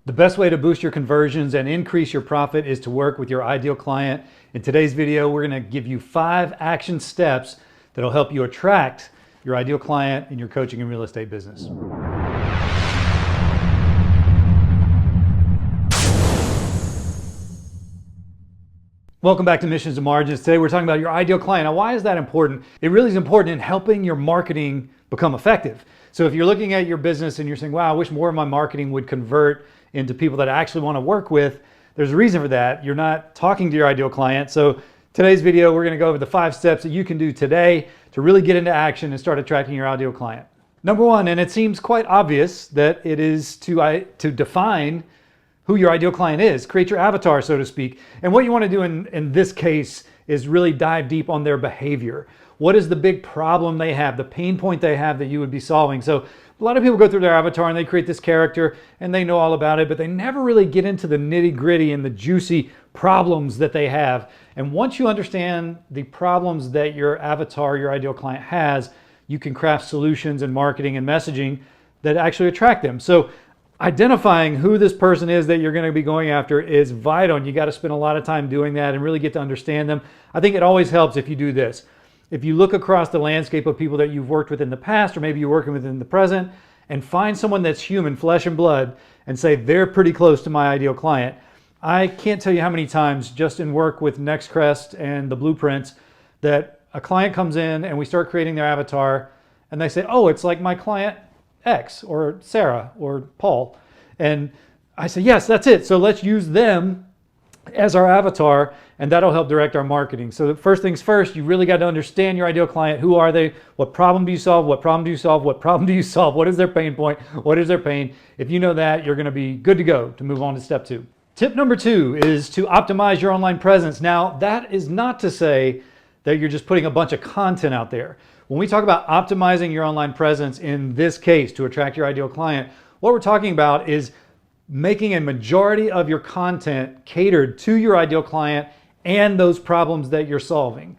The best way to boost your conversions and increase your profit is to work with your ideal client. In today's video, we're going to give you 5 action steps that'll help you attract your ideal client in your coaching and real estate business. Welcome back to Missions and Margins. Today we're talking about your ideal client. Now, why is that important? It really is important in helping your marketing become effective. So if you're looking at your business and you're saying, wow, I wish more of my marketing would convert into people that I actually want to work with, there's a reason for that. You're not talking to your ideal client. So today's video, we're going to go over the 5 steps that you can do today to really get into action and start attracting your ideal client. Number 1, and it seems quite obvious, that it is to define who your ideal client is. Create your avatar, so to speak. And what you want to do in this case is really dive deep on their behavior. What is the big problem they have, the pain point they have that you would be solving? So a lot of people go through their avatar and they create this character and they know all about it, but they never really get into the nitty gritty and the juicy problems that they have. And once you understand the problems that your avatar, your ideal client has, you can craft solutions and marketing and messaging that actually attract them. So identifying who this person is that you're going to be going after is vital, and you got to spend a lot of time doing that and really get to understand them. I think it always helps if you do this. If you look across the landscape of people that you've worked with in the past, or maybe you're working with in the present, and find someone that's human, flesh and blood, and say they're pretty close to my ideal client. I can't tell you how many times just in work with NextCrest and the blueprints that a client comes in and we start creating their avatar and they say, oh, it's like my client X or Sarah or Paul. And I say, yes, that's it. So let's use them as our avatar, and that'll help direct our marketing. So the first things first, you really got to understand your ideal client. Who are they? What problem do you solve? What problem do you solve? What problem do you solve? What is their pain point? What is their pain? If you know that, you're going to be good to go to move on to step 2. Tip number 2 is to optimize your online presence. Now, that is not to say that you're just putting a bunch of content out there. When we talk about optimizing your online presence in this case to attract your ideal client, what we're talking about is making a majority of your content catered to your ideal client and those problems that you're solving.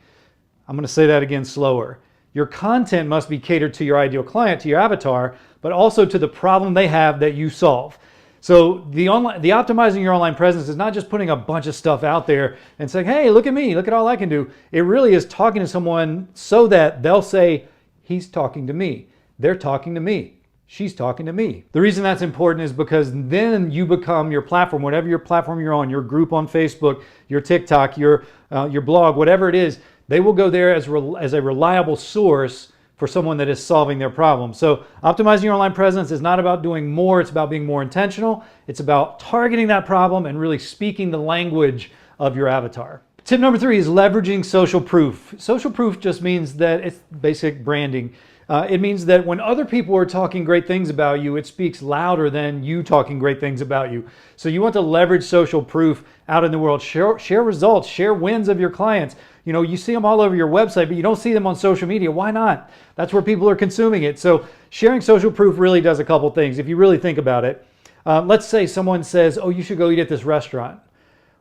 I'm going to say that again slower. Your content must be catered to your ideal client, to your avatar, but also to the problem they have that you solve. So the optimizing your online presence is not just putting a bunch of stuff out there and saying, hey, look at me, look at all I can do. It really is talking to someone so that they'll say, he's talking to me, they're talking to me, she's talking to me. The reason that's important is because then you become your platform, whatever your platform you're on, your group on Facebook, your TikTok, your blog, whatever it is, they will go there as a reliable source for someone that is solving their problem. So optimizing your online presence is not about doing more, it's about being more intentional. It's about targeting that problem and really speaking the language of your avatar. Tip number 3 is leveraging social proof. Social proof just means that it's basic branding. It means that when other people are talking great things about you, it speaks louder than you talking great things about you. So you want to leverage social proof out in the world. Share results, share wins of your clients. You know, you see them all over your website, but you don't see them on social media. Why not? That's where people are consuming it. So sharing social proof really does a couple things if you really think about it. Let's say someone says, oh, you should go eat at this restaurant.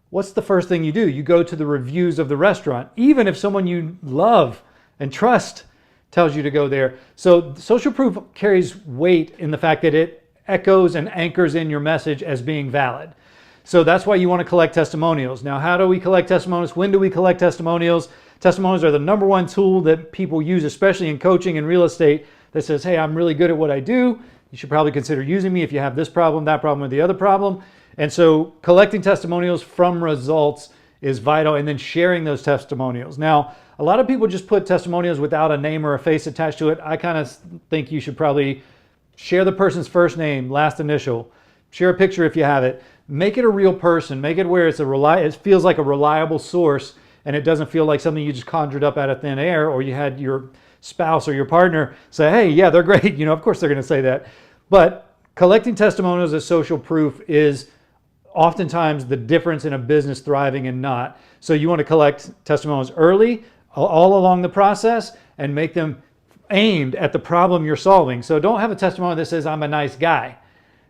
What's the first thing you do? You go to the reviews of the restaurant, even if someone you love and trust tells you to go there. So social proof carries weight in the fact that it echoes and anchors in your message as being valid. So that's why you want to collect testimonials. Now, how do we collect testimonials? When do we collect testimonials? Testimonials are the number 1 tool that people use, especially in coaching and real estate, that says, hey, I'm really good at what I do. You should probably consider using me if you have this problem, that problem, or the other problem. And so collecting testimonials from results is vital, and then sharing those testimonials. Now, a lot of people just put testimonials without a name or a face attached to it. I kind of think you should probably share the person's first name, last initial, share a picture if you have it. Make it a real person. Make it where it feels like a reliable source, and it doesn't feel like something you just conjured up out of thin air, or you had your spouse or your partner say, hey, yeah, they're great. You know, of course they're going to say that. But collecting testimonials as social proof is oftentimes the difference in a business thriving and not. So you want to collect testimonials early, all along the process, and make them aimed at the problem you're solving. So don't have a testimonial that says, I'm a nice guy.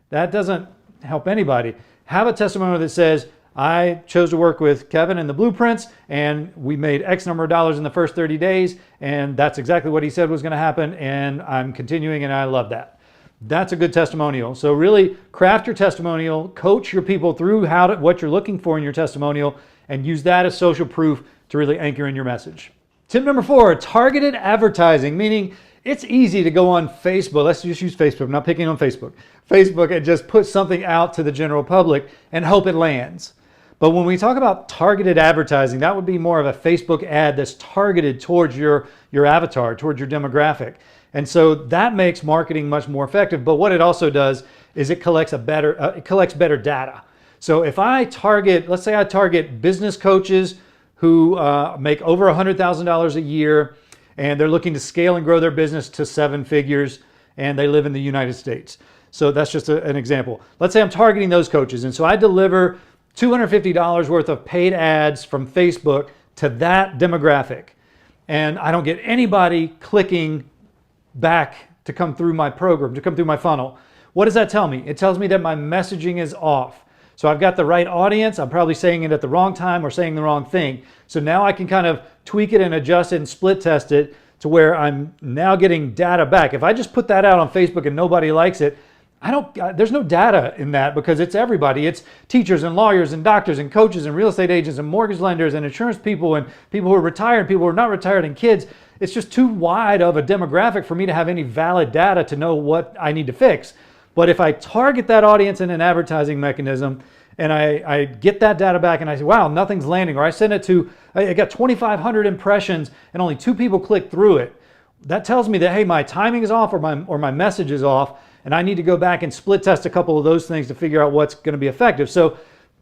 That doesn't help anybody. Have a testimonial that says, I chose to work with Kevin and the blueprints, and we made X number of dollars in the first 30 days, and that's exactly what he said was going to happen, and I'm continuing, and I love that. That's a good testimonial. So really craft your testimonial, coach your people through what you're looking for in your testimonial, and use that as social proof to really anchor in your message. Tip number 4, targeted advertising, meaning it's easy to go on Facebook. Let's just use Facebook. I'm not picking on Facebook. Facebook, and just put something out to the general public and hope it lands. But when we talk about targeted advertising, that would be more of a Facebook ad that's targeted towards your avatar, towards your demographic. And so that makes marketing much more effective. But what it also does is it collects better data. So if I target, let's say I target business coaches who make over $100,000 a year, and they're looking to scale and grow their business to 7 figures, and they live in the United States. So that's just an example. Let's say I'm targeting those coaches, and so I deliver $250 worth of paid ads from Facebook to that demographic, and I don't get anybody clicking back to come through my program, to come through my funnel. What does that tell me? It tells me that my messaging is off. So I've got the right audience. I'm probably saying it at the wrong time or saying the wrong thing. So now I can kind of tweak it and adjust it and split test it to where I'm now getting data back. If I just put that out on Facebook and nobody likes it, there's no data in that, because it's everybody. It's teachers and lawyers and doctors and coaches and real estate agents and mortgage lenders and insurance people and people who are retired, people who are not retired, and kids. It's just too wide of a demographic for me to have any valid data to know what I need to fix. But if I target that audience in an advertising mechanism and I get that data back and I say, wow, nothing's landing, or I send it to, I got 2,500 impressions and only 2 people click through it, that tells me that, hey, my timing is off, or my message is off, and I need to go back and split test a couple of those things to figure out what's going to be effective. So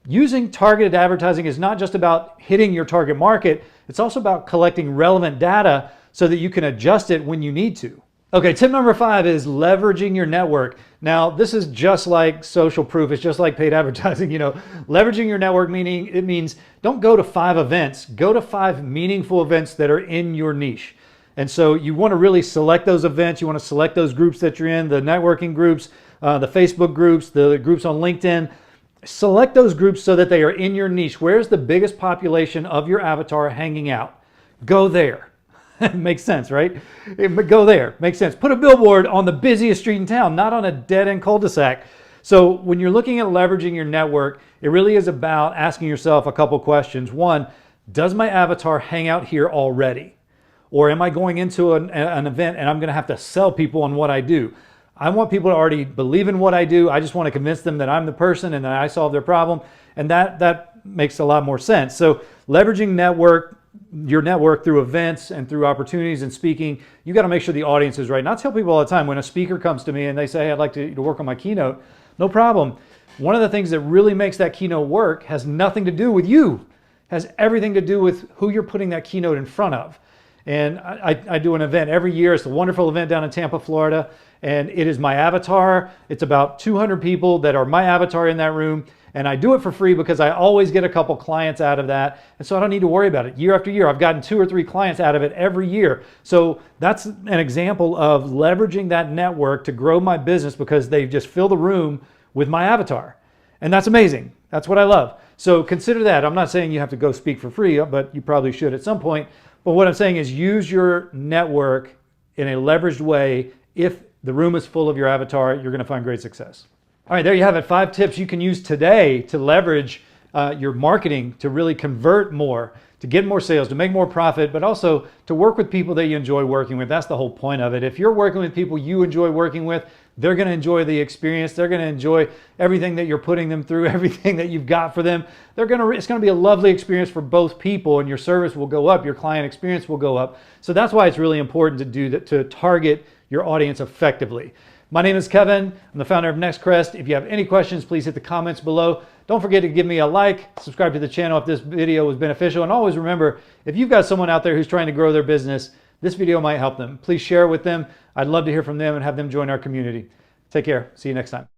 using targeted advertising is not just about hitting your target market, it's also about collecting relevant data so that you can adjust it when you need to. Okay, tip number 5 is leveraging your network. Now, this is just like social proof. It's just like paid advertising. Leveraging your network, meaning it means don't go to 5 events, go to 5 meaningful events that are in your niche. And so you want to really select those events. You want to select those groups that you're in, the networking groups, the Facebook groups, the groups on LinkedIn. Select those groups so that they are in your niche. Where's the biggest population of your avatar hanging out? Go there. Makes sense, right? Go there. Makes sense. Put a billboard on the busiest street in town, not on a dead-end cul-de-sac. So when you're looking at leveraging your network, it really is about asking yourself a couple questions. 1, does my avatar hang out here already? Or am I going into an event and I'm going to have to sell people on what I do? I want people to already believe in what I do. I just want to convince them that I'm the person and that I solve their problem. And that makes a lot more sense. So leveraging your network through events and through opportunities and speaking, you got to make sure the audience is right. And I tell people all the time, when a speaker comes to me and they say, hey, I'd like to work on my keynote, no problem. One of the things that really makes that keynote work has nothing to do with you, has everything to do with who you're putting that keynote in front of. And I do an event every year. It's a wonderful event down in Tampa, Florida. And it is my avatar. It's about 200 people that are my avatar in that room. And I do it for free because I always get a couple clients out of that. And so I don't need to worry about it. Year after year, I've gotten 2 or 3 clients out of it every year. So that's an example of leveraging that network to grow my business, because they just fill the room with my avatar. And that's amazing. That's what I love. So consider that. I'm not saying you have to go speak for free, but you probably should at some point. But what I'm saying is use your network in a leveraged way. If the room is full of your avatar, you're going to find great success. All right, there you have it. 5 tips you can use today to leverage your marketing to really convert more, to get more sales, to make more profit, but also to work with people that you enjoy working with. That's the whole point of it. If you're working with people you enjoy working with, they're going to enjoy the experience. They're going to enjoy everything that you're putting them through, everything that you've got for them. It's going to be a lovely experience for both people, and your service will go up, your client experience will go up. So that's why it's really important to do that, to target your audience effectively. My name is Kevin. I'm the founder of NextCrest. If you have any questions, please hit the comments below. Don't forget to give me a like, subscribe to the channel if this video was beneficial, and always remember, if you've got someone out there who's trying to grow their business, this video might help them. Please share it with them. I'd love to hear from them and have them join our community. Take care. See you next time.